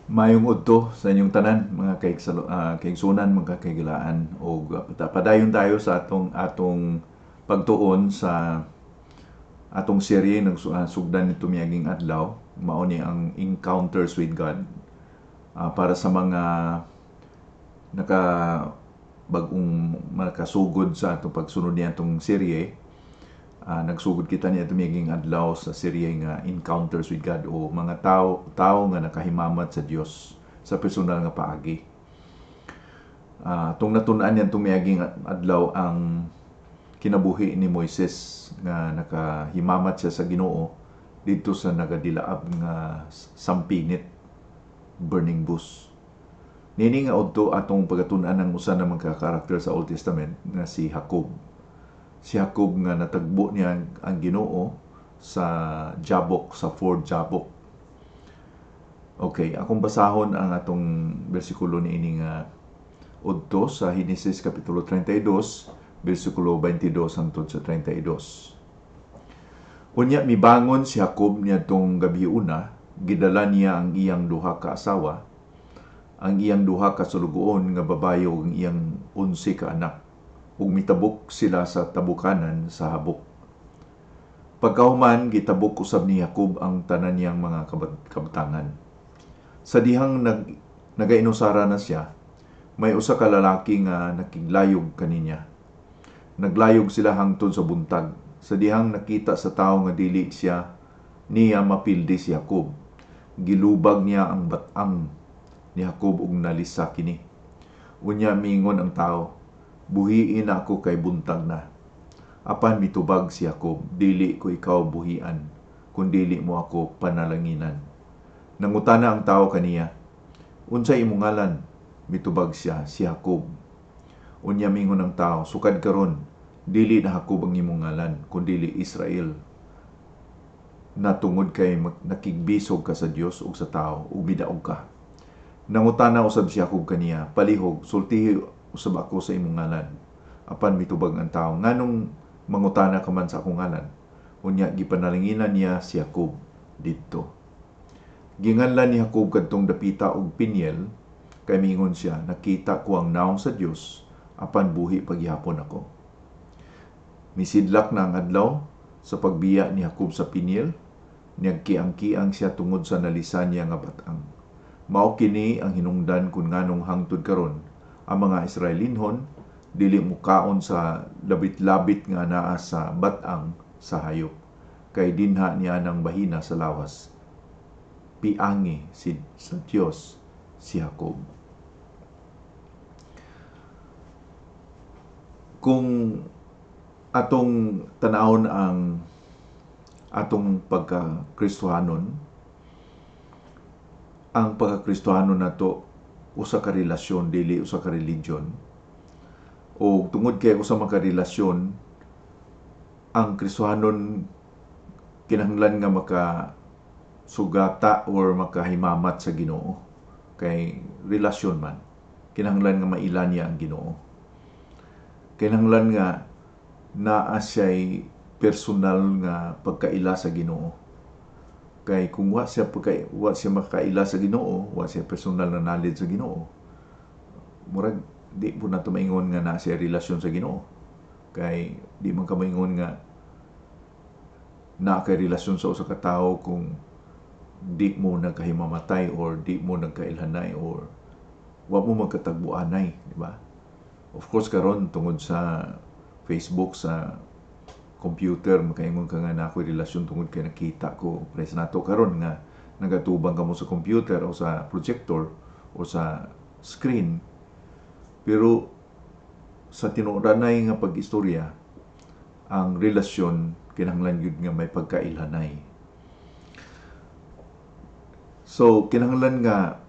Mayong udto sa inyong tanan mga kaigsunan, mga kaigilaan o padayon tayo sa atong pagtuon sa atong serye ng sugdan nito miyaging adlaw mao ni ang Encounters with God. Para sa mga naka bagong makasugod sa atong pagsunod niya atong serye, nagsugod kita niya tumiging adlaw sa serye nga Encounters with God o mga tao nga nakahimamat sa Dios sa personal nga paagi. Tung natun-an yan tumiging adlaw ang kinabuhi ni Moises nga nakahimamat siya sa Ginoo dito sa nagadilaab nga sampinit, burning bush. Nini nga udto atong pagatun-an ng usa ng mga karakter sa Old Testament nga si Jacob. Si Jacob nga natagbo niya ang Ginoo sa Jabok, sa Ford Jabok. Okay, akong basahon ang atong bersikulo niini nga udto sa Henesis kapitulo 32, bersikulo 22 hangtod sa 32. Unya mibangon si Jacob niadtong gabi una, gidala niya ang iyang duha ka asawa, ang iyang duha ka sulugoon nga babayo ug ang iyang 11 ka anak, ug mitabok sila sa tabukanan sa habok. Pagkahuman gitabok usab ni Jacob ang tanan niyang mga kabatangan. Sa dihang nagainusara na siya, may usa ka lalaki nga nakiglayog kaninya. Naglayog sila hangtod sa buntag. Sa dihang nakita sa tawo nga dili niya mapildi si Jacob, gilubag niya ang batang ni Jacob ug nalisa kini. Unya miingon ang tawo, buhiin ako kay buntag na. Apan mitubag si Jacob, dili ko ikaw buhian, kun dili mo ako panalanginan. Nangutana ang tawo kaniya, unsay imong ngalan? Mitubag siya, si Jacob. Unya mingon ang tawo, sukad karon, dili na Jacob ang imong ngalan, kundi Israel. Natungod kay nakigbisog ka sa Dios ug sa tawo ug bidaog ka. Nangutana usab si Jacob kaniya, palihog, sultihi usab ako sa imong ngalan. Apan mitubag ang tawo, nganong mangutana ka man sa akong ngalan? Unya gipanalanginan niya si Jacob didto. Ginganlan ni Jacob kadtong dapita og Peniel, kay mingon siya, nakita ko ang naong sa Dios, apan buhi paghihapon ako. Misidlak na ang adlaw sa pagbiya ni Jacob sa Peniel, nagkiang-kiang siya tungod sa nalisan niya nga batang. Mao kini ang hinungdan kun nganong hangtod karon ang mga Israelinhon dili mukaon sa labit-labit nga naa sa batang sa hayop, kay dinha niya nang bahina sa lawas. Piangi sa Dios si Jacob. Kung atong tanawon ang atong pagka-Kristohanon, ang pagka-Kristohanon nato usa ka relasyon, dili usa ka religion. O tungod kay usa ka relasyon, ang Kristohanon kinahanglan nga makasugata or makahimamat sa Ginoo. Kay relasyon man, kinahanglan nga maila niya ang Ginoo. Kinahanglan nga naa siya'y personal nga pagkaila sa Ginoo. Kay kung wa siya makaila sa Ginoo, wa siya personal na knowledge sa Ginoo, murag di po nato maingon nga na siya relasyon sa Ginoo. Kay di man ka maingon nga na kay relasyon sa usa ka tawo kung di mo nagkahimamatay or di mo nagkailhanay or wa mo magkatagbuanay, di ba? Of course karon tungod sa Facebook, sa computer, makaingon ka nga na ako'y relasyon tungod kay nakita ko press nato karon nga nagatubang ka mo sa computer o sa projector o sa screen. Pero sa tinuranay nga pag-istorya, ang relasyon kinahanglan gyud nga may pagkailhanay. So kinahanglan nga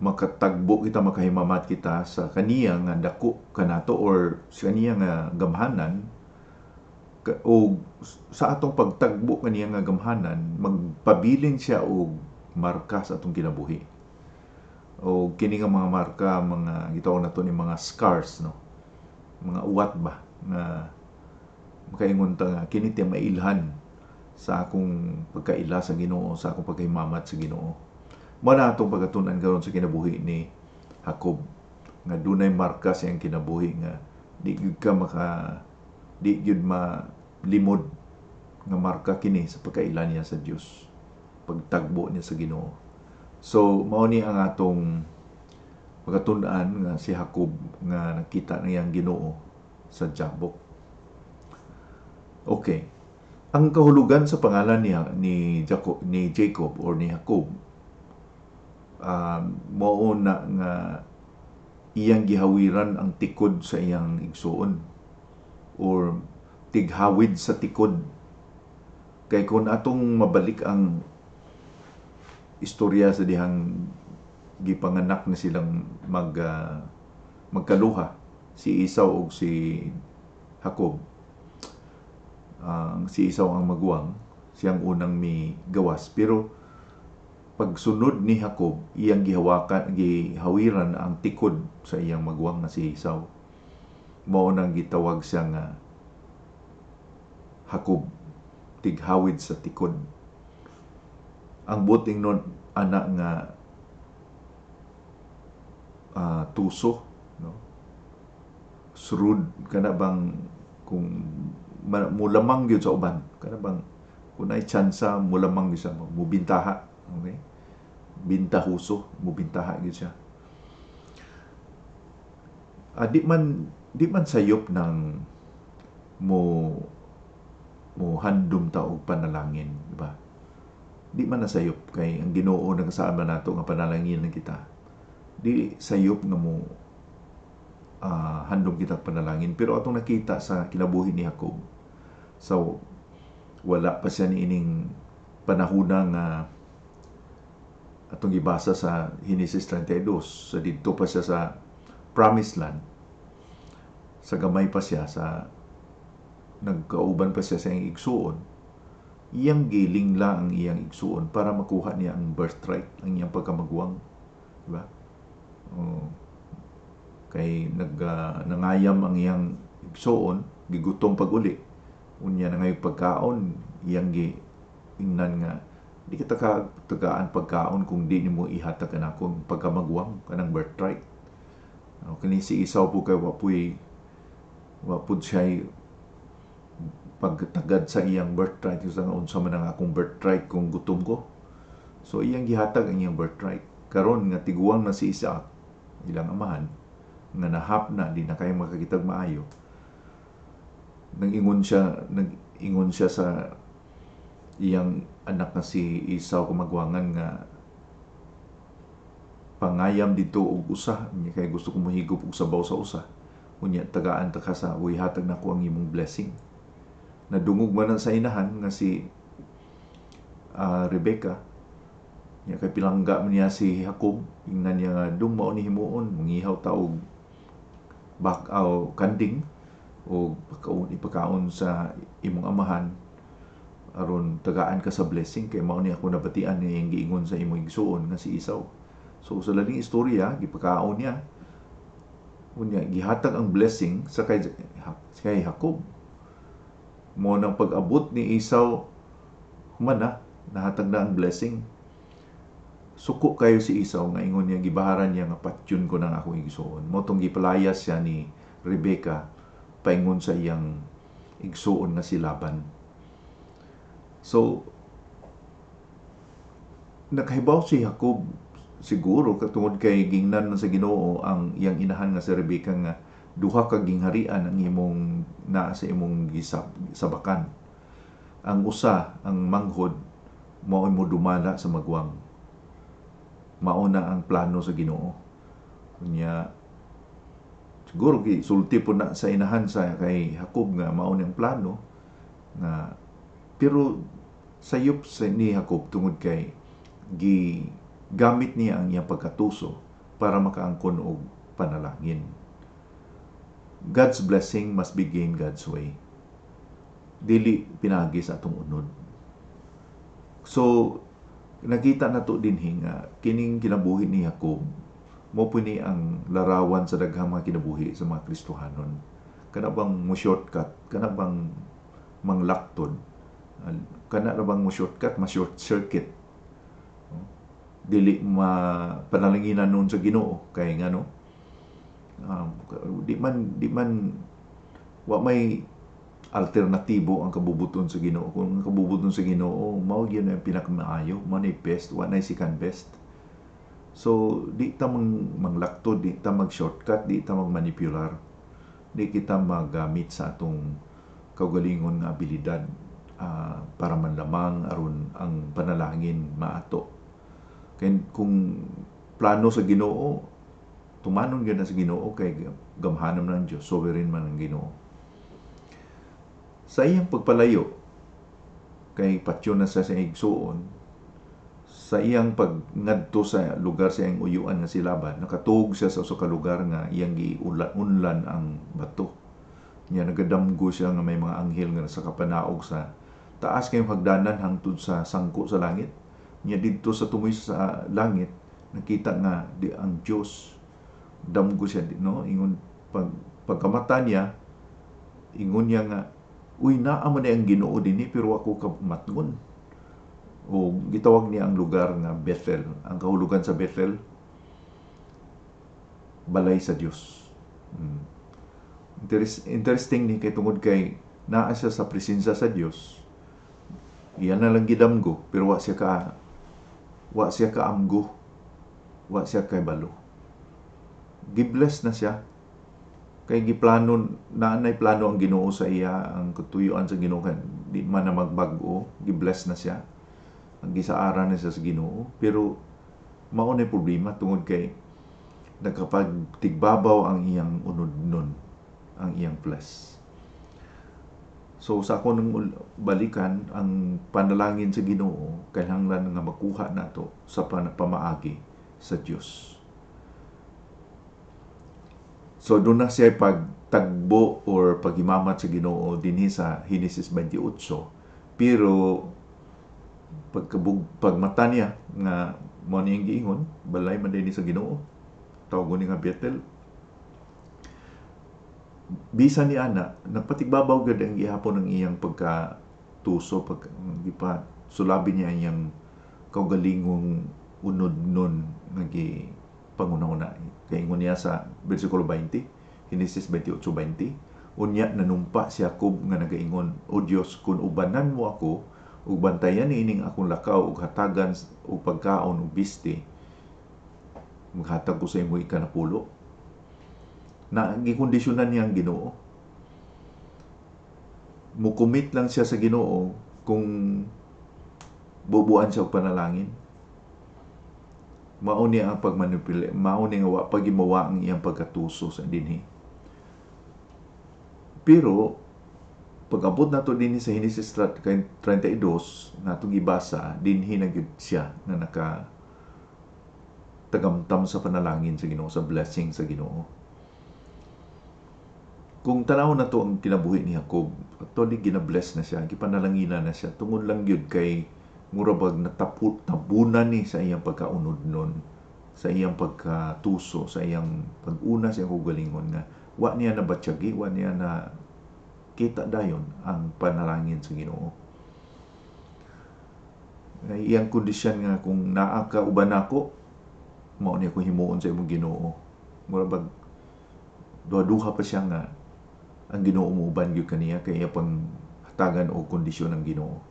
makatagbo kita, makahimamat kita sa kaniya nga dako kanato or sa kaniya nga gamhanan, o sa atong pagtagbo kaniya nga gamhanan, magpabilin siya og marka sa atong kinabuhi. O kini nga mga marka, mga gitawag nato ni mga scars, no, mga uwat ba nga makaingon ta nga kini ti mailhan sa akong pagkaila sa Ginoo, sa akong pagkahimamat sa Ginoo. Mo na atong pagatunan karon sa kinabuhi ni Jacob nga dunay marka sa iyang kinabuhi nga di gyud malimod nga marka kini sa pagkailan niya sa Dios, pagtagbo niya sa Ginoo. So mao ni ang atong pagatunan nga si Jacob nga nakita na iyang Ginoo sa Jabok. Okay. Ang kahulugan sa pangalan ni Jacob or ni Jacob, mao na nga iyang gihawiran ang tikod sa iyang igsuon or tighawid sa tikod. Kay kung atong mabalik ang istorya sa dihang gipanganak na silang magkaluha, si Esau ug si Jacob. Si Esau ang maguwang, siyang unang may gawas. Pero pagsunod ni Jacob, iyang gihawiran ang tikod sa iyang maguwang na si Esau. Mao nang gitawag siya nga Jacob, tighawid sa tikod. Ang buting nun anak nga tuso, no? Shrewd kana bang kung mulamang gyud sa uban, kana bang kung ay tsansa mulamang gyud siya, mubintaha, okay? Bintahuso, mubintaha gyud siya. Di man sayop ng mo handom ta og panalangin, di ba? Di man nasayop kay ang Ginoo nagasaad man nato nga panalangin kita. Di sayop nga mo handom kita panalangin. Pero atong nakita sa kinabuhi ni Jacob, so wala pa siya niining panahuna nga atong gibasa sa Genesis 32, sa didto pa siya sa Promised Land, sa gamay pa siya, sa nagkauban pa siya sa iyang igsuon, iyang giling lang ang iyang igsuon para makuha niya ang birthright, ang iyang pagkamaguwang, diba? Kay nangayam ang iyang igsuon, gigutom pag-uli, unya na ngayong pagkaon, iyang ingnan nga di kita tagaan pagkaon kung di nimo ihatag kanakong pagkamaguwang, kanang birthright. Kani si Esau po kay wapud siya pagtagad sa iyang birthright, yung nga unsa man ang akong birthright kung gutom ko. So iyang gihatag ang iyang birthright. Karon nga tiguang na si Isaac, ilang amahan, nga nahap na, di na kayo makakitag maayo. Nag-ingon siya sa iyang anak na si Esau kumagwangan nga pangayam dito og usa, niya kay gusto ko mahigop og sabaw sa usa. Unya tagaan ta ka sa hatag na ko ang imong blessing. Nadungog man sa inahan nga si Rebecca. Niya kay pilangga man niya si Jacob, ingnan niya nga dung mao ni himuon, mangihaw ta og bakaw kanding o ipakaon sa imong amahan aron tagaan ka sa blessing, kay mao ni ako nabatian niya yung giingon sa imong igsuon nga si Esau. So sa laling istorya, gipakaon niya, unya gihatag ang blessing sa kay Jacob. Mo nang pag-abot ni Esau humana, nahatag na ang blessing. Suko kayo si Esau nga ingon niya, gibaharan niya nga patyon ko ng akong igsuon. Mo tong gipalayas siya ni Rebecca paingon sa iyang igsuon nga si Laban. So nakahibaw si Jacob siguro katungod kay gingnan sa Ginoo ang iyang inahan nga si Rebecca nga duha ka gingharian ang imong naa sa imong gisabakan. Ang usa, ang manghod, mao mo dumala sa magwang. Mao na ang plano sa Ginoo. Kunya siguro gisulti po na sa inahan sa kay Jacob nga mao ni ang plano nga, pero sayop sa ni Jacob tungod kay gamit niya ang iyang pagkatuso para makaangkon og panalangin. God's blessing must be gained God's way. Dili pinagi sa atong unod. So nakita nato dinhi nga kining kinabuhi ni Jacob mo puni ang larawan sa daghang mga kinabuhi sa mga Kristohanon. Kana bang mo shortcut, kana bang manglaktod, kana bang mo shortcut, ma short circuit. dili panalanginan noon sa Ginoo kay ngano di man wa may alternatibo ang kabubuton sa Ginoo. Kung ang kabubuton sa Ginoo mao gyud ang pinakamaayo, mao ni best, wa nay second best. So di ta manglakto, di ta mag-shortcut, di ta magmanipular, di kita magamit sa atong kaugalingon nga abilidad para manlamang aron ang panalangin maato. Kaya kung plano sa Ginoo, tumanon gyud na sa Ginoo kay gamhanan man ang Dios, sovereign man ang Ginoo. Sa iyang pagpalayo kay patyon na sa igsuon, sa iyang pagngadto sa lugar sa iyang uyuan nga silaban, nakatuog siya sa usa ka lugar nga iyang giunlan ang bato. Nya nagadamgo siya nga may mga anghel nga sa kapanaog sa taas kayong hagdanan hangtod sa sangko sa langit. Nya didto sa tumoy sa langit nakita nga di ang Dios, damgo siya, no? Ingon pagkamata niya, ingon niya nga, uy, naa man ang Ginoo dinhi pero ako kamatngon. O gitawag niya ang lugar nga Bethel. Ang kahulugan sa Bethel, balay sa Dios. Interesting ni kay tungod kay naa siya sa presensya sa Dios. Iyan na lang gidamgo pero wa siya kaamgo, wa siya kay balo. Gibless na siya kay giplano naanay plano ang Ginoo sa iya, ang katuyuan sa Ginoo di man na magbag-o, gibless na siya, ang gisaaran na siya sa Ginoo. Pero mao na problema tungod kay nagkapagtigbabaw ang iyang unod-nun, ang iyang flesh. So sa ako nang balikan ang panalangin sa Ginoo, kailangan nga makuha nato sa pamaagi sa Dios. So doon na siya pagtagbo or paghimamat sa Ginoo dinhi sa Genesis 28. Pero pagmata niya nga mo niyang giingon, balay man dinhi sa Ginoo, tawag ni nga Bethel. Bisan ni ana, nagpatigbabaw gud ang gihapon ng iyang pagkatuso, gipa sulabi niya iyang kaugalingong unod-nun nga pangunahuna. Kaya ingon niya sa versikulo 20, Genesis 28:20, unya nanumpa si Jacob nga nagaingon, O Dios, kung ubanan mo ako ug bantayan niining akong lakaw ug hatagan og pagkaon ug biste, maghatag ko sa imo ikanapulo. Na gikondisyonan niya ang Ginoo. Mukumit lang siya sa Ginoo kung bubuan siya og panalangin. Mao ni ang pagmanipulate, mao ni nga pagimawa ang iyang pagkatuso sa dinhi. Pero pag-abot nato dinhi sa Genesis 32 natong gibasa, dinhi na gyud siya nga tagamtam sa panalangin sa Ginoo, sa blessing sa Ginoo. Kung tanaw na to ang kinabuhi ni Jacob, actually gina-bless na siya, gipanalangina na siya, tungod lang gyud kay murabag natabunan ni sa iyang pagkaunod nun, sa iyang pagkatuso, sa iyang pag-una sa iyang kugalingon nga wa niya na batyagi, wa niya na kita dayon ang panalangin sa Ginoo. Iyang kondisyon nga kung naa ka uban nako, mao niya kung himuon sa imong Ginoo. Murabag duha-duha pa siya nga ang Ginoo mo uban gyud kaniya kay iya pang hatagan o kondisyon ng Ginoo.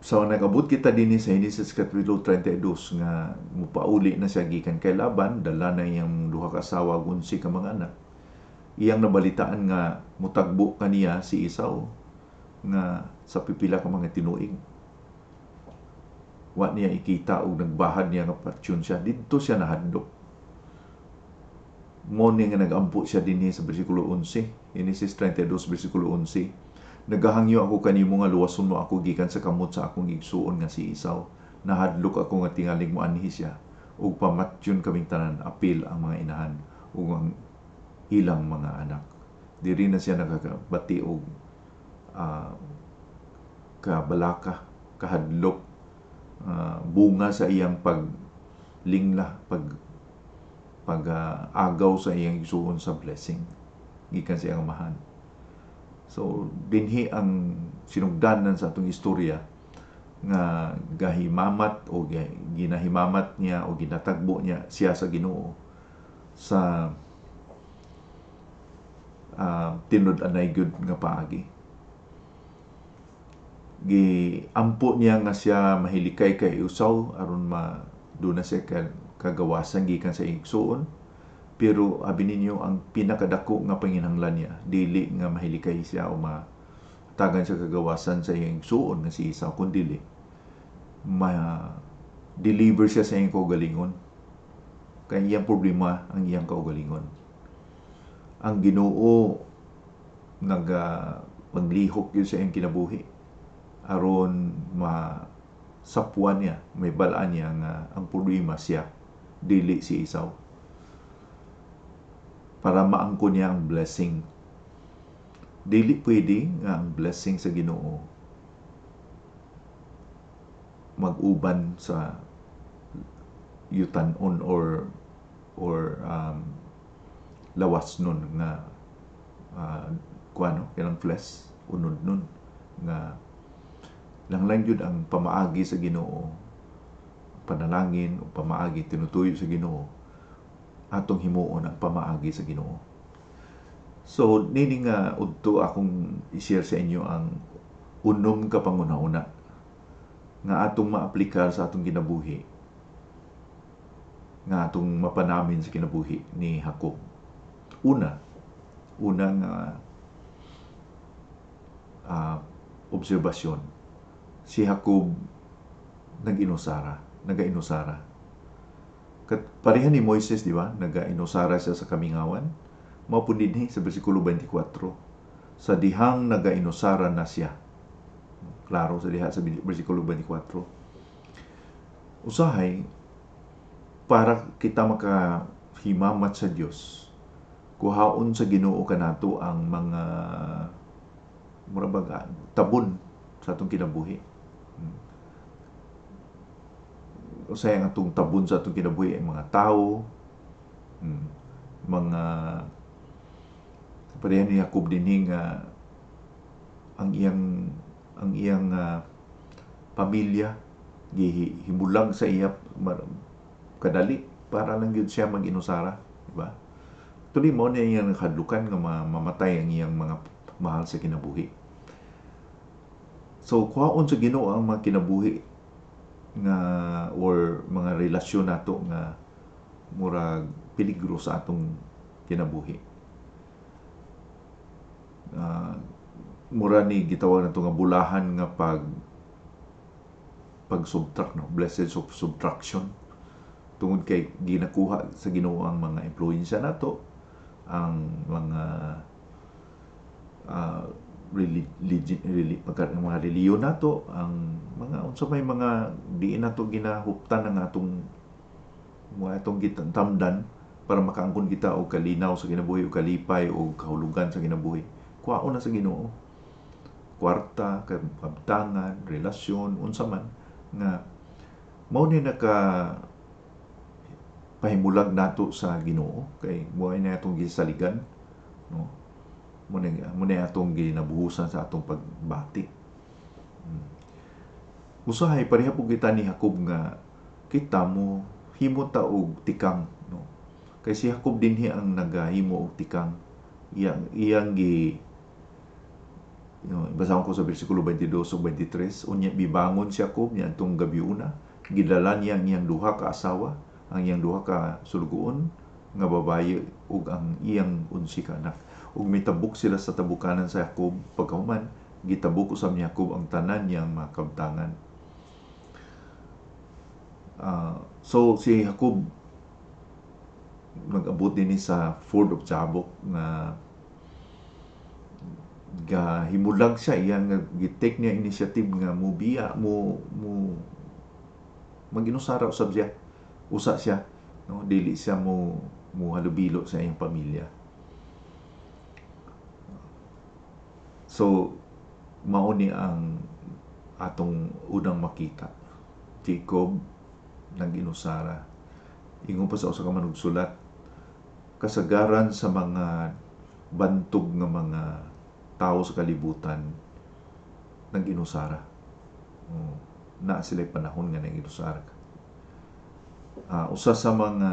So nagabot kita dinhi sa Genesis kapitulo 32 nga mupauli na siya gikan kay Laban, dala na iyang duha ka asawa ug 11 ka mga anak. Iyang nabalitaan nga mutagbo kaniya si Esau nga sa pipila ka mga tinuig. Wa niya ikita og nagbahad niya nga patsyon siya, didto siya nahadlok. Mo ni nga nagampo siya dinhi sa bersikulo 11, Genesis 32 bersikulo 11. Nagahangyo ako kanimo nga luwason mo ako gikan sa kamot sa akong igsuon nga si Esau. Nahadlok ako nga tingaling mo anhi siya ug pamatyon kaming tanan, apil ang mga inahan ug ang ilang mga anak. Diri na siya nakabati og kabalaka, kahadlok, bunga sa iyang paglingla, agaw sa iyang igsuon sa blessing gikan sa iyang amahan. So, dinhi ang sinugdanan sa atong istorya nga gahimamat o ginahimamat niya o ginatagbo niya siya sa Ginoo sa tinud-anay gyud nga paagi. Giampo niya nga siya mahilikay kay Usaw aron duna siya kagawasan gikan sa igsuon, pero abi ninyo ang pinakadako nga panginahanglan niya dili nga mahilikay siya o tagan sa kagawasan sa iyang igsuon nga si Esau, kundi ma-deliver siya sa iyang kaugalingon. Kaya iyang problema ang iyang kaugalingon. Ang Ginoo maglihok yun sa iyang kinabuhi aron sapwan niya, may balaan niya nga ang problema siya, dili si Esau, para maangko niya ang blessing. Dili pwede nga ang blessing sa Ginoo mag-uban sa yutan-on or lawas nun nga kanang flesh unod nun nga lang yun ang pamaagi sa Ginoo, panalangin o pamaagi tinutuyo sa Ginoo, atong himuon ang pamaagi sa Ginoo. So nini nga udto akong i-share sa inyo ang unom ka pangunahuna nga atong maaplikar sa atong kinabuhi, nga atong mapanamin sa kinabuhi ni Jacob. Unang obserbasyon, si Jacob nag-inusara. Pareha ni Moises, di ba? Nag-inusara siya sa kamingawan. Mao pud dinhi sa bersikulo 24. Sa dihang nag-inusara na siya. Klaro sa diha sa bersikulo 24. Usahay para kita makahimamat sa Dios, kuhaon sa Ginoo kanato ang mga murabag tabon sa atong kinabuhi. Usahay ang atong tabon sa atong kinabuhi ay mga tao, mga pareha ni Jacob dinhi nga ang iyang pamilya gihimulang sa iya kadali para lang yun siya mag-inusara, di ba? Tuloy mo na iyang nakadlukan nga mamatay ang iyang mga mahal sa kinabuhi. So kuhaon sa Ginoo ang mga kinabuhi nga or mga relasyon nato nga murag peligro sa atong kinabuhi. Mura ni gitawag nato nga bulahan nga pag-subtract, no? Blessed subtraction. Tungod kay ginakuha sa Ginoo ang mga impluwensya nato, ang mga mga reliyon nato, ang mga unsa may mga diin nato ginahuptan ang atong gitamdan para makaangkon kita og kalinaw sa kinabuhi o kalipay o kahulugan sa kinabuhi. Kuhaon na sa Ginoo. Kwarta, kabtangan, relasyon, unsa man nga mao ni pahimulag nato sa Ginoo kay buhay na atong gisaligan, no? Muna atong ginabuhusan sa atong pagbati. Usahay pareha po kita ni Jacob nga kita mo himo ta og tikang, no? Kay si Jacob dinhi ang nagahimo og tikang. Iyang basahan ko sa bersikulo 22 ug 23, unya bibangon si Jacob niya atong gabiuna, gidala niya ang iyang duha ka asawa, ang iyang duha ka sulugoon nga babaye ug ang iyang 11 ka anak. Ug mitabuk sila sa tabukanan sa Jacob. Pagkahuman, gitabuk usab ni Jacob ang tanan niyang mga kabtangan. So si Jacob nag-abot din sa Ford of Jabbok na himulag siya, iyang gi-take niya initiative nga mubiya mo mag-inusara usab siya, usa siya, no? Dili siya mo halubilo sa iyang pamilya. So mao ni ang atong unang makita. Jacob nag-inusara. Ingon pa sa usa ka manugsulat, kasagaran sa mga bantog nga mga tao sa kalibutan nag-inusara. na sila panahon nga nang inusara ka. Usa sa mga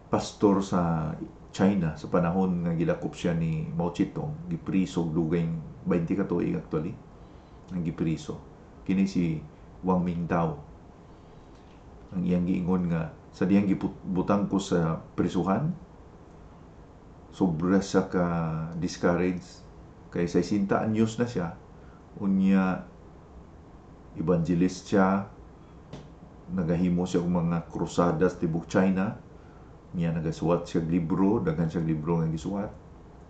pastor sa China sa panahon nga gilakop siya ni Mao Zedong, gipriso dugay 20 ka tuig actually ang gipriso. Kini si Wang Mingdao. Ang iyang giingon nga sa diyang gibutang ko sa prisuhan, sobra sa ka discourage kay 60 anyos na siya, unya evangelist siya, nagahimo siya og mga krusadas tibok China, niya nagasuwat siya libro, daghan siya libro nga gisuwat,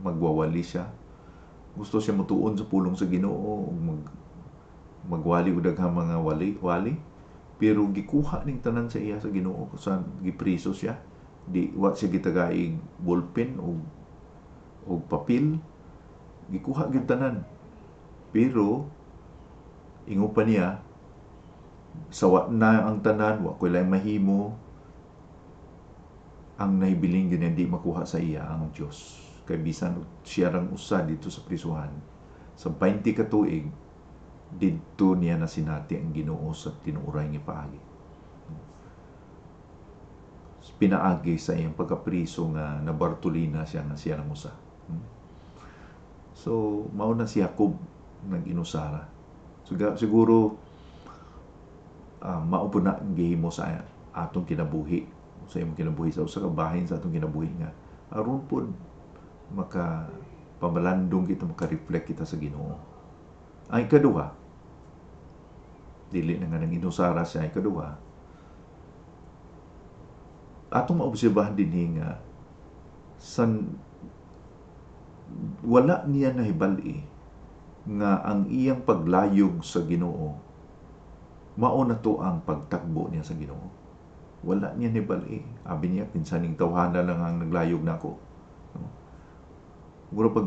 magwawali siya, gusto siya mutuon sa pulong sa Ginoo, magwali og daghang mga wali, pero gikuha ning tanan sa iya sa Ginoo kusan gipriso siya, di wa siya gitagaig ballpen o papel, gikuha gyud tanan, pero ingo pa niya sawa na ang tanan, wa ko'y laing mahimo, ang nahibiling yun hindi makuha sa iya ang Diyos. Kay bisan siya rang usa dito sa prisuhan, sa 20 ka tuig, dito niya na sinati ang Ginoo sa tinuuray nga paagi. Pinaagi sa iyang pagkapriso nga nabartolina siya nga siya nang usa. So, mao na si Jacob nag-inusara. Siguro, mao po na gihimo sa atong kinabuhi, sa imong kinabuhi, sa usa ka bahin sa atong kinabuhi nga aron po maka pamalandong kita, maka-reflect kita sa Ginoo. Ang ikaduha, dili na nga nang inusara siya, ikaduha, atong maobserbahan din nga wala niya nahibali nga ang iyang paglayog sa Ginoo mao na to ang pagtakbo niya sa Ginoo. Wala niya nahibali. Abi niya, pinsaning tawhana lang ang naglayog nako. Mura pag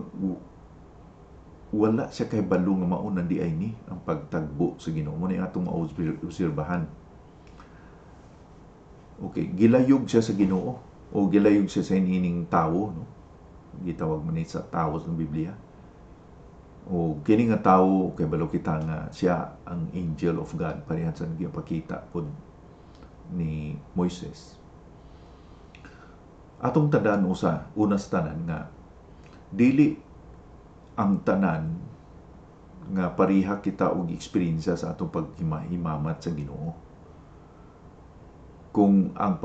wala siya kay balo nga mao na di ay ni ang pagtagbo sa Ginoo. Mo na atong maobserbahan. Okay, gilayog siya sa Ginoo o gilayog siya sa inining tawo, no? Gitawag man ni sa tawo sa Biblia. O kini nga tawo kay balo kita nga siya ang angel of God, parehan sa gipakita pod ni Moises. Atong tandaan una sa tanan nga dili ang tanan nga pariha kita og experience sa atong paghimamat sa Ginoo. Kung ang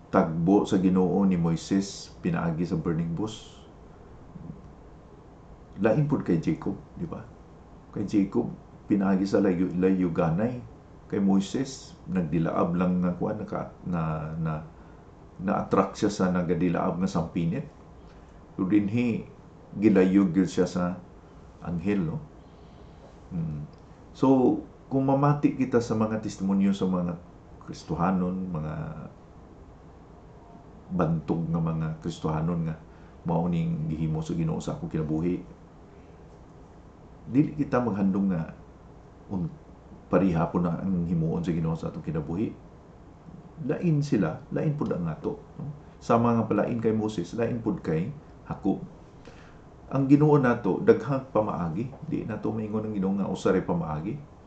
pagtagbo sa Ginoo ni Moises pinaagi sa burning bush, lain pud kay Jacob, di ba? Kay Jacob pinaagi sa layuganay, kay Moises nagdilaab lang nga kuan na attract siya sa nagadilaab nga sampinit. So dinhi gilayog gyud siya sa anghel, no? So kung mamati kita sa mga testimonyo sa mga Kristohanon, mga bantog nga mga Kristohanon nga mao ning gihimo sa Ginoo sa akong kinabuhi, dili kita maghandom nga pariha po na ang himuon sa Ginoo sa atong kinabuhi. Lain sila, lain pud ang ato, no? Sama nga palain kay Moses, lain pud kay Jacob. Ang Ginoo nato daghang pamaagi, di nato maingon ang Ginoo nga usa ray pamaagi.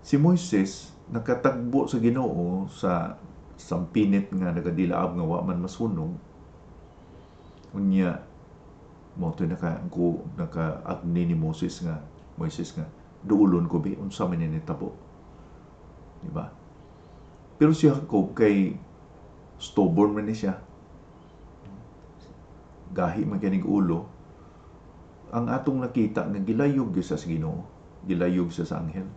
Si Moises nakatagbo sa Ginoo sa sampinit nga nagadilaab nga wa man masunog. Unya mo to naka-agni ni Moises nga duulon ko bi unsa man ni tabo. Di ba? Pero si Jacob kay stubborn man ni siya. Gahi man kining ulo. Ang atong nakita nga gilayog siya sa Ginoo, gilayog siya sa anghel.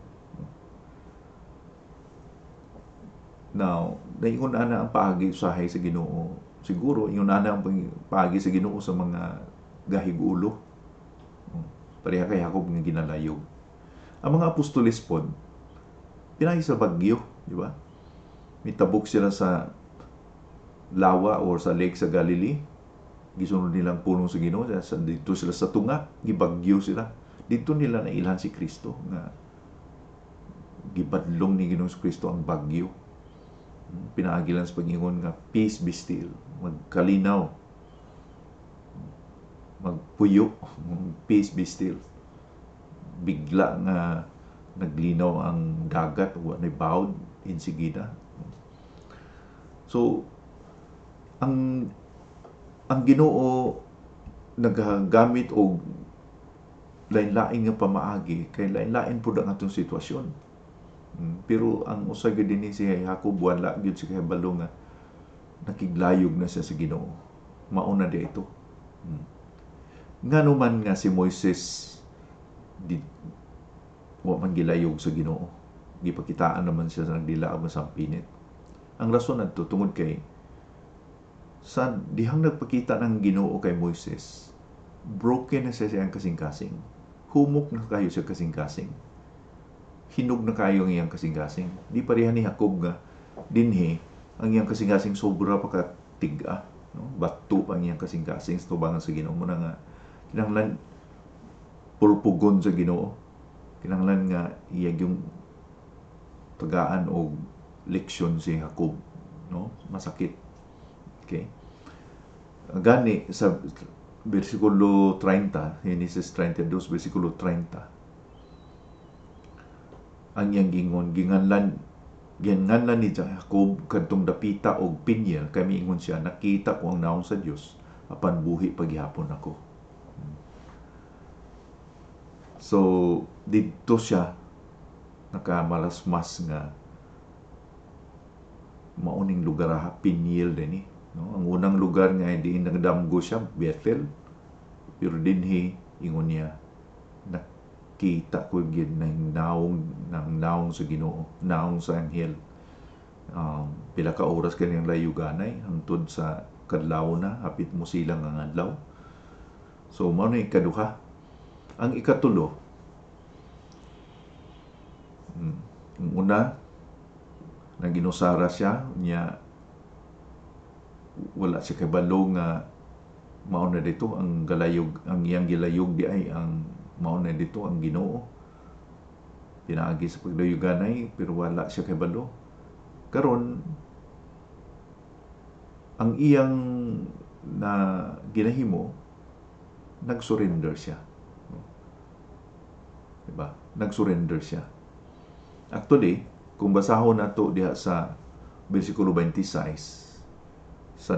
Now, naingon ana ang paagi usahay sa Ginoo. Siguro ingon ana ang paagi sa Ginoo sa mga gahig ulo. Pareha kay Jacob nga ginalayog. Ang mga apostoles pod pinaagi sa bagyo, di ba? Mitabok sila sa lawa or sa lake sa Galilee. Gisunod nilang pulong sa Ginoo, dito sila sa tunga, gibagyo sila. Dito nila nailhan si Kristo nga gibadlong ni Ginoong Kristo ang bagyo. Pinaagi lang sa pag-ingon nga peace be still, magkalinaw, magpuyo, peace be still. bigla nga naglinaw ang dagat wa nay bawd insigida. So ang Ginoo nagagamit og lain-lain nga pamaagi kay lain-lain pud ang atong sitwasyon. Pero ang usa gyud dinhi si Jacob wala gyud si kahibalo nga nakiglayog na siya sa Ginoo. Mao na di ito. Ngano man nga si Moises wa man gilayog sa Ginoo. Gipakitaan naman siya sa nagdila ang masampinit. Ang rason adto tungod kay sa dihang nagpakita ng Ginoo kay Moises, broken na siya siyang kasing-kasing. Humok na kayo siya kasing-kasing. Hinog na kayo ang iyang kasing-kasing. Di pareha ni Jacob nga dinhi ang iyang kasing-kasing sobra pa katiga, no? Bato pa ang iyang kasing-kasing sa tubangan sa Ginoo mo na nga kinahanglan pulpugon sa Ginoo. Kinahanglan nga iyag yung tagaan o leksyon si Jacob, no? Masakit. Okay? Gani sa versikulo 30, Genesis 32, versikulo 30, ang iyang gingon, ginganlan ni Jacob kadtong dapita og Peniel, kay miingon siya, nakita ko ang naong sa Dios apan buhi paghihapon ako. So dito siya nakamalasmas nga mauning lugar Peniel din, no? Ang unang lugar nga diin nagdamgo siya Bethel, pero dinhi ingon niya nakita ko gyud ng naong sa Ginoo, naong sa anghel. Pila ka oras kaniyang layuganay hangtod sa kadlaw na hapit mo silang ang adlaw. So mao na ikaduha. Ang ikatulo, ang una nang ginusara siya niya wala siya kabalo nga mao na dito ang galayog, ang iyang gilayog di ay ang mao na dito ang Ginoo. Pinaagi sa paglayuganay pero wala siya kabalo. Karon ang iyang na ginahimo nag-surrender siya. Diba? Nag-surrender siya. Actually, kung basahon nato diha sa bersikulo 26, sa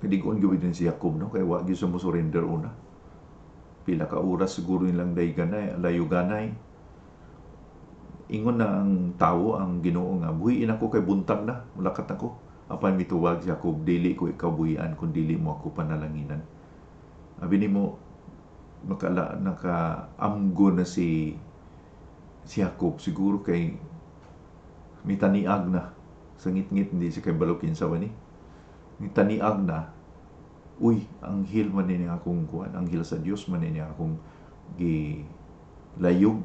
kadigon gyud din si Jacob, no? Kay wa gyud siya mo surrender una. Pila ka oras siguro nilang layuganay. Ingon na ang tawo, ang Ginoo nga, buhiin ako kay buntag na, mulakat ako. Apan mituwag si Jacob, dili ko ikaw buhian kung dili mo ako panalanginan. Abi nimo nakaamgo na si Jacob siguro kay mitaniag na sa ngit-ngit, hindi siya kay balokin sa wani. Mitaniag na, uy, anghel man ni akong kuan, anghel sa Dios man ni akong gilayog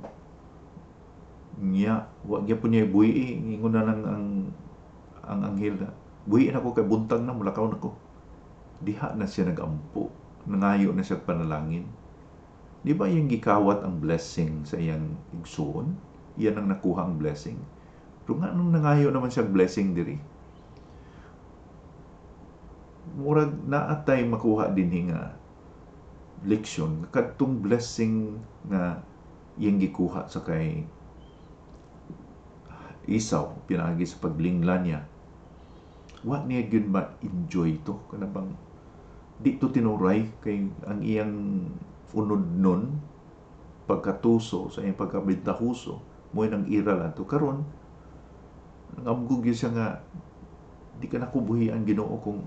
niya, wa gyapon niya buhi, ingon na lang ang anghel na buhiin ako kay buntag na, mulakaw na ko. Diha na siya nagampo, nangayo na siya panalangin. Di ba yung gikawat ang blessing sa iyang igsoon? Iyan ang nakuha ang blessing. Pero nga nung nangayo naman siya blessing diri, murag naatay makuha din nga leksyon kadtong blessing nga iyang gikuha sa kay Esau pinaagi sa paglinglan niya. Wa niya gyud ba enjoy to kana bang di to tinuray kay ang iyang unod nun pagkatuso sa iyang pagkabintahuso mo nang ira lang to karon ngamgug gyud siya nga di ka nakubuhian Ginoo kung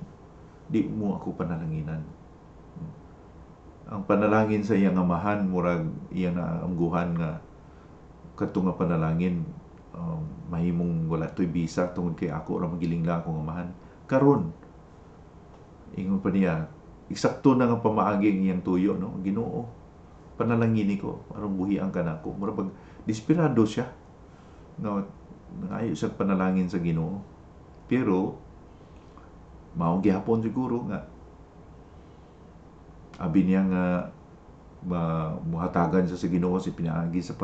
di mo ako panalanginan. Ang panalangin sa iyang amahan murag iyang naamguhan nga kadto nga panalangin mahimong wala to'y bisa tungod kay ako ra magilingla akong amahan. Karon ingon pa niya, eksakto na nga pamaagi ang iyang tuyo, no? Ginoo, panalangini ko aron buhian ka nako. Mura pag desperado siya nga nangayo siya panalangin sa Ginoo. Pero mao gihapon siguro nga abi niya nga muhatagan siya sa Ginoo si pinaagi sa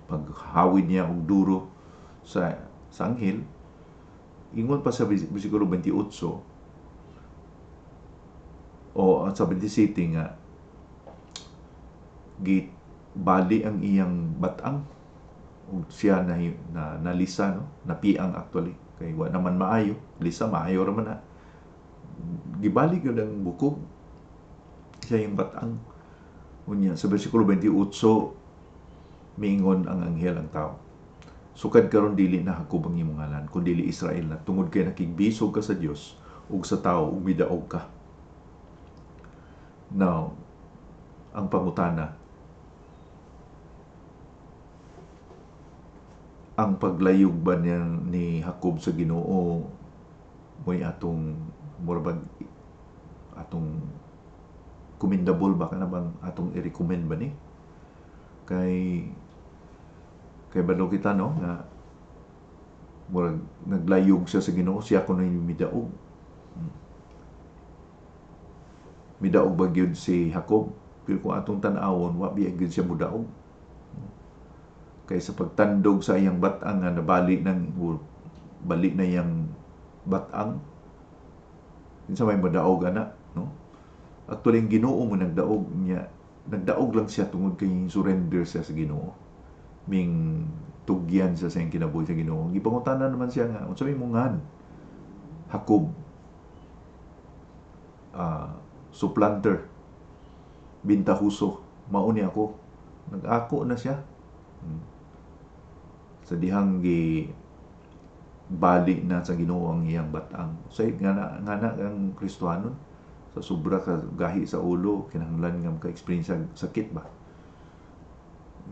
paghawid niya og duro sa anghel. Ingon pa sa bersikulo 28 o sa 27 nga bali ang iyang batang ug siya na nalisa, no, napiang actually kay wa naman maayo, lisa maayo ra man na, gibalik yun ang bukog siya yung batang. Unya sa bersikulo 28 miingon ang anghel ang tao, sukad karon dili na Hakob ang imong ngalan kun dili Israel na, tungod kay nakigbisog ka sa Dios ug sa tao ug midaog ka. Now, ang pangutana, ang paglayog ba niya ni Hakob sa Ginoo mo'y atong murabag atong commendable ba ka na bang atong i-recommend ba ni? Kay balo kita, no, nga murag naglayog siya sa Ginoo, siya kuno yung midaog. Midaog ba gyud si Hakob? Pero kung atong tan-awon, wa biya gyud siya mudaog. Kay sa pagtandog sa iyang batang nga nabali bali na iyang batang, kinsa may madaog ana, no? Actually, ang Ginoo mo nagdaog niya, nagdaog lang siya tungod kay surrender siya sa Ginoo. Ming tugyan siya sa iyang kinabuhi sa Ginoo. Gipangutana naman siya nga, unsa may mungan? Hakob, supplanter, bintahuso, mao ni ako. Nag-ako na siya. Sa dihang bali na sa Ginoo ang iyang batang. Say nga na ang Kristohanon, sa sobra ka gahi sa ulo, kinahanglan nga maka-experience sa sakit ba?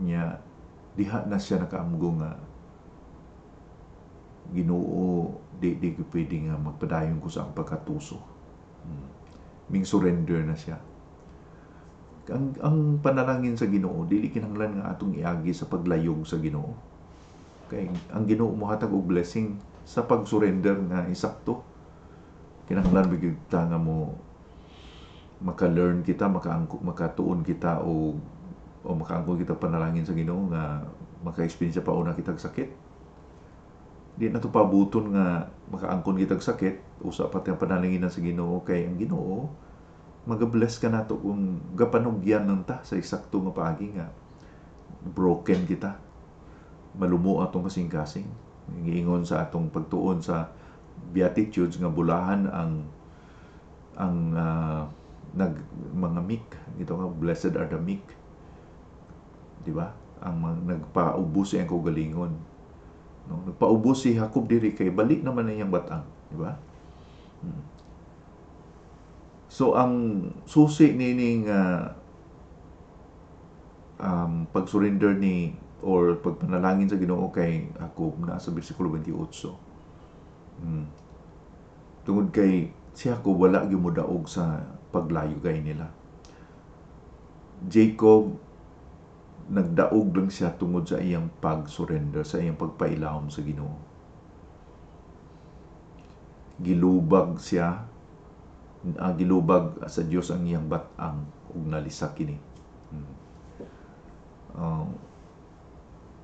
Nya diha na siya nakaamgo nga Ginoo, di ko pwede nga magpadayon ko sa ang pagkatuso. Ming surrender na siya. Ang panalangin sa Ginoo dili kinahanglan nga atong iagi sa paglayog sa Ginoo. Kay ang Ginoo mohatag og blessing sa pag-surrender nga isakto. Kinahanglan bigid ta nga mo maka-learn kita, makatuon kita o makaangkon kita panalangin sa Ginoo nga maka-experience pa una kitag sakit. Di na to pabuton nga makaangkon kitag sakit, usa pati ang panalanginan sa Ginoo, kay ang Ginoo mag-bless ka nato kung gapanugyan ng ta sa eksakto nga paagi nga broken kita, malumo atong kasing-kasing. Giingon sa atong pagtuon sa Beatitudes nga bulahan ang mga meek, ito nga, blessed are the meek, di ba? Ang nagpaubos ang kaugalingon, no? Nagpaubos si Hakob diri kay balik naman na iyang batang, di ba? So ang susi nining pag-surrender ni or pagpanalangin sa Ginoo kay Hakob na sa bersikulo 28. Tungod kay si Hakob wala gyud modaog sa paglayo gay nila. Jacob nagdaog lang siya tungod sa iyang pag-surrender, sa iyang pagpailawom sa Ginoo. Gilubag siya, gilubag sa Dios ang iyang batang ug nalisa kini.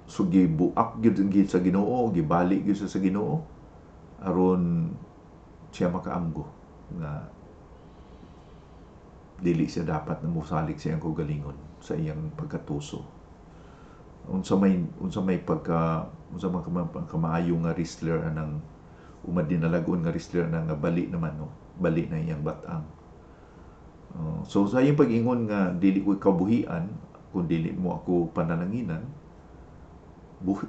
So gibuak gyud sa Ginoo, gibalik gyud sa Ginoo aron siya makaamgo nga dili siya dapat na musalig sa iyang kaugalingon, sa iyang pagkatuso. Unsa may kamaayo nga wrestler anang umadinalagon nga wrestler na nga bali naman, no, bali na iyang batang. So sa iyang pag-ingon nga dili ko kabuhian kung dili mo ako panalanginan,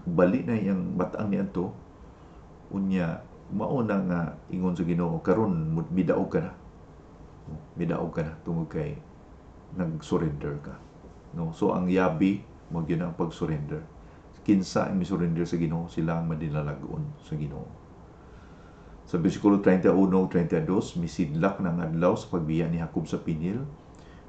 bali na iyang batang niadto, unya mao na nga ingon sa Ginoo, karon midaog ka na tungod kay nag-surrender ka, no? So ang yabi mo gyud ang pag-surrender. Kinsa ang mi-surrender sa Ginoo, sila ang madinalagon sa Ginoo. Sa bersikulo 31-32, misidlak ng adlaw sa pagbiya ni Hakob sa Pinil,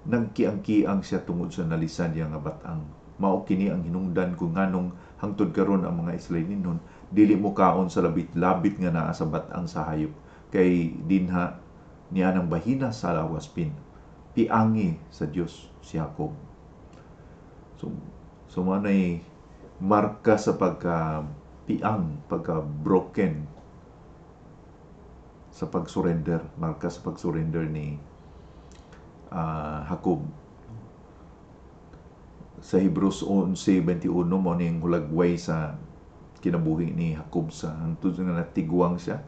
nagkiang-kiang siya tungod sa nalisan niya nga batang. Mao kini ang hinungdan kung nganong hangtod karon ang mga Israelinon dili mo kaon sa labit nga naa sa batang sa hayop, kay dinha niya ng bahina sa lawaspin. Piangi sa Dios si Hakob. So manay marka sa pagka-broken sa pag-surrender, marka sa pag-surrender ni Hakob. sa Hebrews 11:21 mo ning hulagway sa kinabuhi ni Jacob sa hangtod nga natigwang siya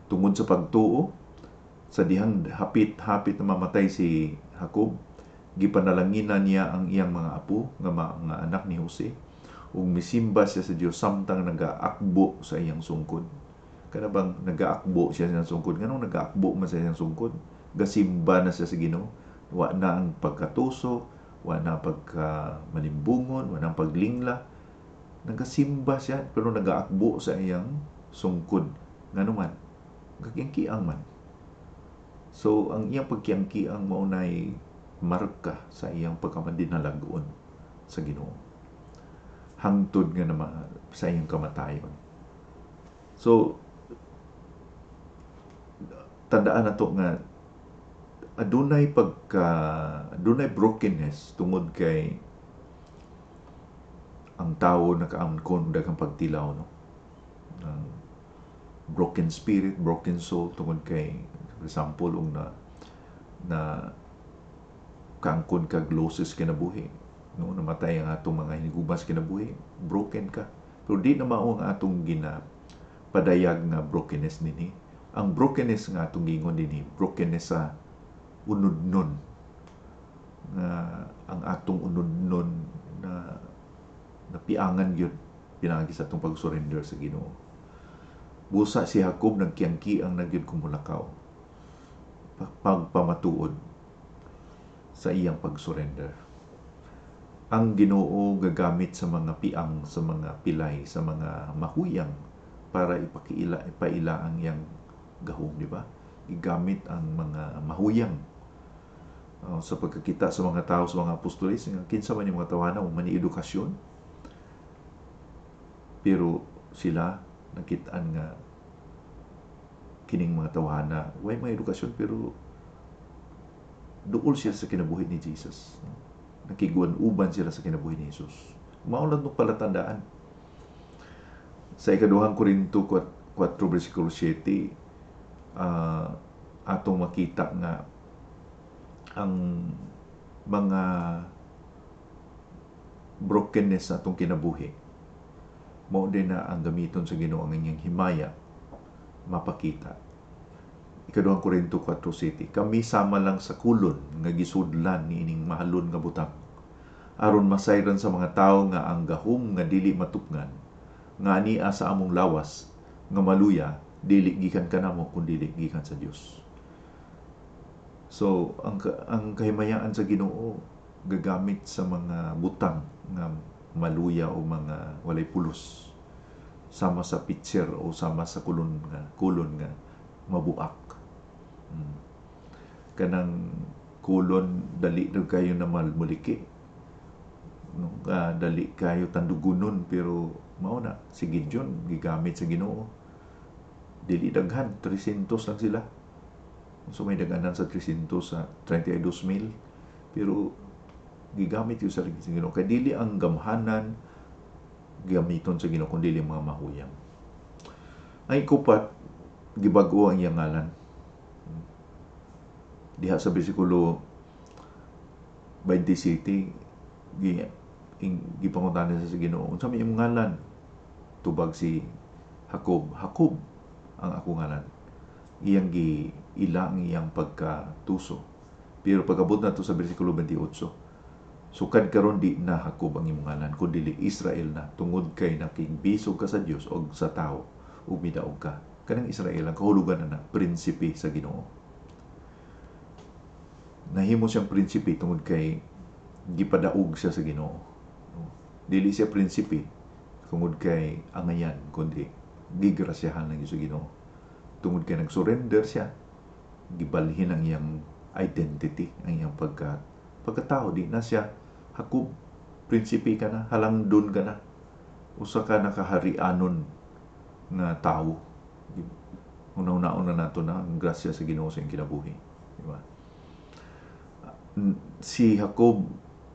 tungod sa pagtuo sa dihang hapit na mamatay si Jacob. Gipanalanginan niya ang iyang mga apo nga mga anak ni Jose ug misimba siya sa Dios samtang nagaakbo sa iyang sungkod. Kana bang nagaakbo siya sa sungkod? Nganong nagaakbo man sa iyang sungkod? Gasimba na siya sa Ginoo. Wa na ang pagkatuso, wa na pagka malimbungon, wa na ang paglingla. Nagasimba siya pero nagaakbo sa iyang sungkod. Ngano man? Kakiangkiang man. So ang iyang pagkiangkiang maunay marka sa iyang pagkamadinalagon sa Ginoo hangtod nga naman sa iyang kamatayon. So tandaan nato nga adunay brokenness tungod kay ang tao nakaangkon daghang pagtilaw, no? Broken spirit, broken soul tungod kay for example na kaangkon kag losses kinabuhi, no? Namatay ang atong mga hinigubas kinabuhi, broken ka. Pero di na mao ang atong padayag nga brokenness dinhi. Ang brokenness nga atong gingon dinhi, brokenness sa unodnon, nga ang atong unodnon na napiangan gyud pinagi sa atong pag-surrender sa Ginoo. Busa si Jacob nagkiangki ang nagyud kumulakaw pagpamatuod sa iyang pag-surrender. Ang Ginoo gagamit sa mga piang, sa mga pilay, sa mga mahuyang para ipaila ang iyang gahom, di ba? Igamit ang mga mahuyang sa pagkakita sa mga tao, sa mga apostoles, kinsa man yung mga tawanan, mani edukasyon. Pero sila nakitaan nga kining mga tawhana, way mga edukasyon pero duol siya sa kinabuhi ni Jesus. Nakiguan-uban sila sa kinabuhi ni Jesus. Maulan nung palatandaan. Sa ikaduhang Korinto 4 versikulo 7, atong makita nga ang mga brokenness sa atong kinabuhi mao din na ang gamiton sa Ginoo ang inyong himaya mapakita. Ikaduhang Korinto 4:7, kami sama lang sa kulon nga gisudlan ni ining mahalon nga butang aron masayran sa mga tawo nga ang gahom nga dili matupngan nga ania sa among lawas nga maluya dili gikan kanamo kun dili gikan sa Dios. So ang kahimayaan sa Ginoo gagamit sa mga butang nga maluya o mga walay pulos sama sa pitcher o sama sa kulon nga mabuak. Kanang kulon dali na kayo na muliki, no? Dali kayo tandugunon pero mao na si Gideon gigamit sa Ginoo. Dili daghan 300 lang sila. So may daganan sa 300 sa 32,000 pero gigamit yun sa Ginoo kay dili ang gamhanan gamiton sa Ginoo kundi dili mga mahuyang. Ay kupat gibag-o ang iyang ngalan. Diha sa bersikulo 27 gipangutan sa Ginoo unsa may imong ngalan? Tubag si Jacob. Jacob ang ako ngalan. Iyang giila ang iyang pagkatuso. Pero pagabot na to sa bersikulo 28, sukad karon di na Jacob ang imong ngalan kundi Israel na tungod kay nakigbisog ka sa Dios o sa tao ug midaog ka. Kanang Israel ang kahulugan na prinsipe sa Ginoo. Nahimo siyang prinsipe tungod kay gipadaog siya sa Ginoo. Dili siya prinsipe tungod kay angayan kundi gigrasyahan lang sa Ginoo. Tungod kay nagsurrender siya, gibalhin ang iyang identity, ang iyang pagkatao. Di na siya Jacob, prinsipe ka na, halangdon ka na, usa ka nakaharianon nga tao. Una-una na nato na ang grasya sa Ginoo sa iyang kinabuhi, di ba? Si Jacob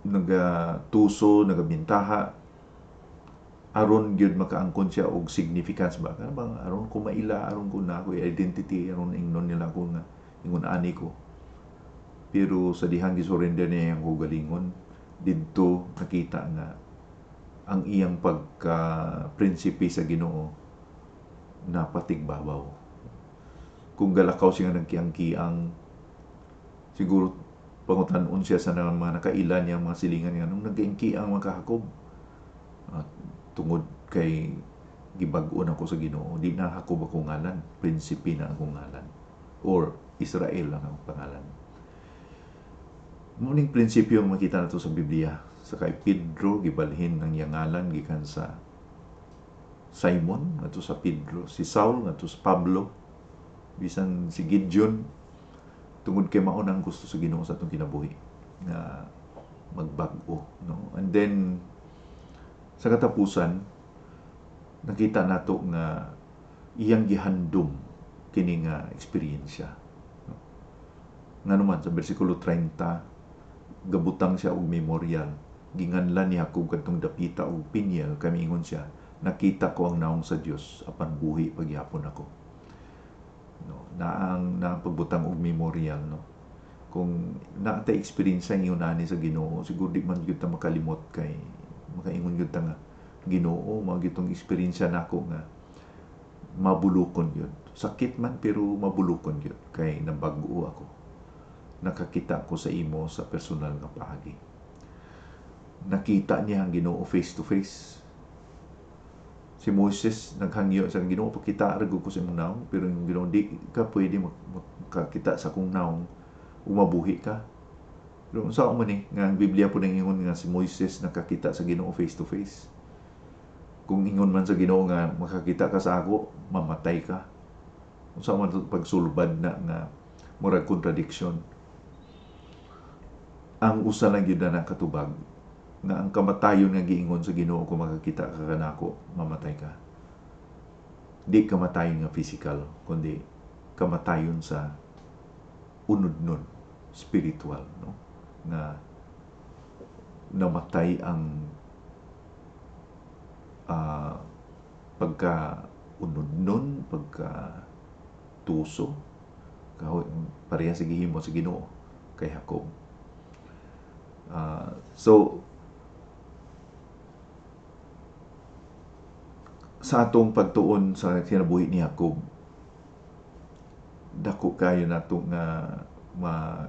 nagatuso, nagamintaha aron gyud makaangkon siya og significance ba kana bang aron ko maila, aron ko na ako identity, aron ingnon nila ko nga ingon ani ko. Pero sa dihang gisurrender niya ang hugalingon, didto nakita nga ang iyang pagka prinsipe sa Ginoo napatigbabaw. Kung galakaw siya nagkiang-kiang, siguro pangutan-on siya sa mga nakailan niya mga silingan nga nung nagkiang-kiang makahakob. At tungod kay gibag-on ako sa Ginoo, di na hakob ako ngalan, prinsipe na akong ngalan, or Israel lang ang pangalan. Muning prinsipyo ang makita nato sa Biblia. Sa kay Pedro gibalhin ang iyang ngalan gikan sa Simon ngadto sa Pedro, si Saul ngadto sa Pablo, bisan si Gideon tungod kay mao nang gusto sa Ginoo sa atong kinabuhi nga magbag-o, no? And then sa katapusan nakita nato nga iyang gihandom kini nga eksperyensya, no? Nga naman sa bersikulo 30 gabutang siya og memorial, ginganlan ni Jacob kadtong dapita og Peniel, kami ingon siya, nakita ko ang naong sa Dios apan buhi pagyapon ako, no? Na ang pagbutang og memorial, no? Kung naatay experience ang iyon ani sa Ginoo, siguro di man gyud ta makalimot kay makaingon gyud ta nga Ginoo mao gyud tong experience nako nga mabulukon gyud. Sakit man pero mabulukon gyud kay nabag-o ako. Nakakita ko sa imo sa personal nga paagi. Nakita niya ang Ginoo face to face. Si Moses naghangyo sa Ginoo, pakita ra ko sa imong naong, pero yung Ginoo di ka pwede makakita sa kong naong umabuhi ka. Pero unsa man ni nga ang Biblia po ingon nga si Moses nakakita sa Ginoo face to face. Kung ingon man sa Ginoo nga makakita ka sa ako, mamatay ka. Unsa man pagsulbad na nga murag contradiction. Ang usa lang gyud na katubag nga ang kamatayon nga giingon sa Ginoo kung makakita ka kanako, mamatay ka. Di kamatayon nga physical, kundi kamatayon sa unod-nun, spiritual, no? Nga namatay ang pagka unod-nun, pagka tuso, pareha sa gihimo sa Ginoo kay Jacob. So sa atong pagtuon sa kinabuhi ni Jacob, dako kayo nato nga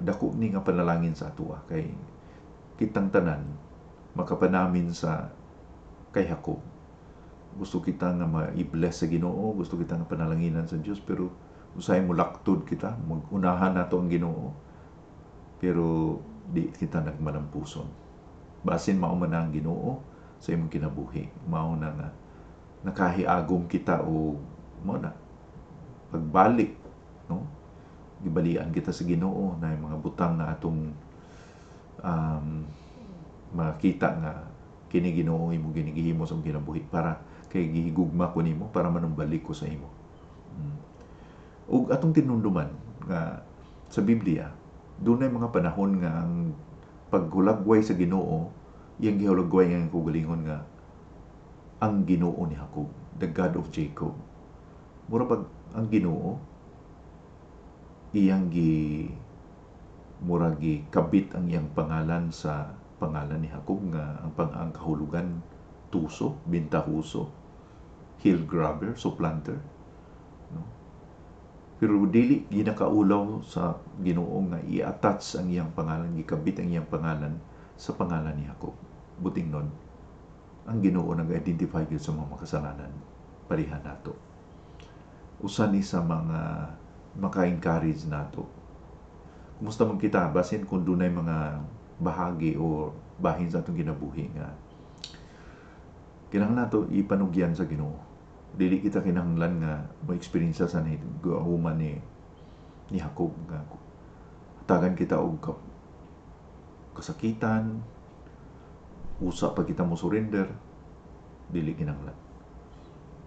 dako ni nga panalangin sa ato kay kitang tanan makapanamin sa kay Jacob. Gusto kita nga ma-bless sa Ginoo, gusto kita nga panalanginan sa Dios, pero usay mo laktod kita, magunahan nato ang Ginoo, pero di kita nagmalampuson. Basin mao man ang Ginoo sa imong kinabuhi, mao na nga nakahiagom kita o mao na pagbalik, no? Gibalian kita sa Ginoo na mga butang na atong makita nga kini Ginoo imo ginigihimo sa imong kinabuhi para kay gihigugma ko nimo para manumbalik ko sa imo. Ug atong tinunduman nga sa Biblia, dunay mga panahon nga ang paghulagway sa Ginoo, iyang gihulagway nga kugalingon nga ang Ginoo ni Jacob, the God of Jacob. Mura pag ang Ginoo iyang muragi kabit ang iyang pangalan sa pangalan ni Jacob nga ang kahulugan tuso, bintahuso, hill grabber, supplanter, no? Pero dili ginakaulaw sa Ginoo nga i-attach ang iyang pangalan, gikabit ang iyang pangalan sa pangalan ni Jacob. Buting nun, ang Ginoo nag-identify gyud sa mga makasalanan pareha nato. Usa ni sa mga maka-encourage nato. Kumusta man kita basin kung dunay mga bahagi o bahin sa atong kinabuhi nga kinahanglan nato ipanugyan sa Ginoo. Dili kita kinahanglan nga ma-experience sa human ni Jacob nga tagan kita og kasakitan, usa pa kita mo surrender, dili kinahanglan.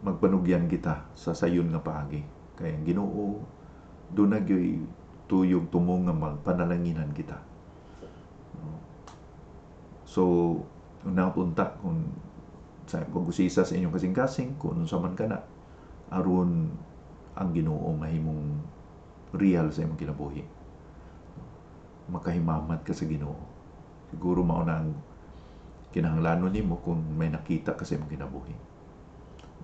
Magpanugyan kita sa sayon nga paagi kay ang Ginoo do na gyoy tuyog tumong nga magpanalanginan kita. So unang punta kung sa pag-usisa sa inyong kasing-kasing kung unsa man kana aron ang Ginoo mahimong real sa imong kinabuhi. Makahimamat ka sa Ginoo. Siguro mao na ang kinahanglanon nimo kung may nakita kasi mong kinabuhi.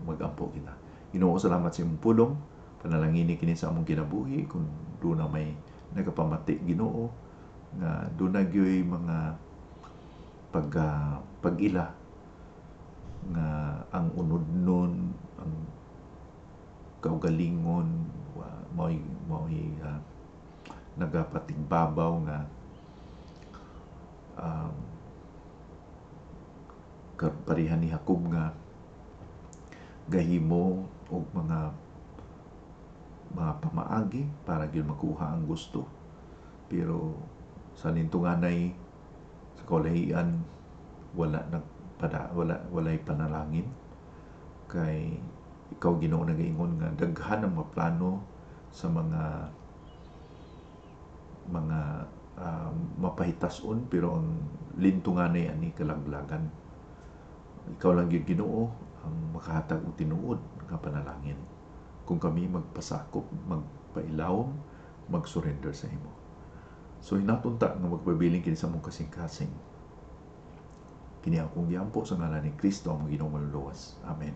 Magampo kita. Ginoo, salamat sa imong pulong. Panalangini kini sa among kinabuhi kung doon na may nagapamati, Ginoo, nga doon na gyoy mga pag-ila nga ang unod nun, ang kaugalingon, mao'y nagapatigbabaw nga parihan ni Jacob nga gahimo og mga pamaagi para gyud makuha ang gusto, pero sa lintunganay sa kalahian walay panalangin kay ikaw, Ginoo, nagaingon nga daghan ang mga plano sa mga mapahitas-on, pero ang lintunganay ani kalaglagan. Ikaw lang gyud, Ginoo, ang makahatag og tinuod nga panalangin kung kami magpasakop, magpailawom, mag-surrender sa imo. So hinatunta nga magpabiling kini sa mong kasing-kasing. Kini akong giampo sa ngalan ni Kristo ang Ginoong Manluluwas. Amen.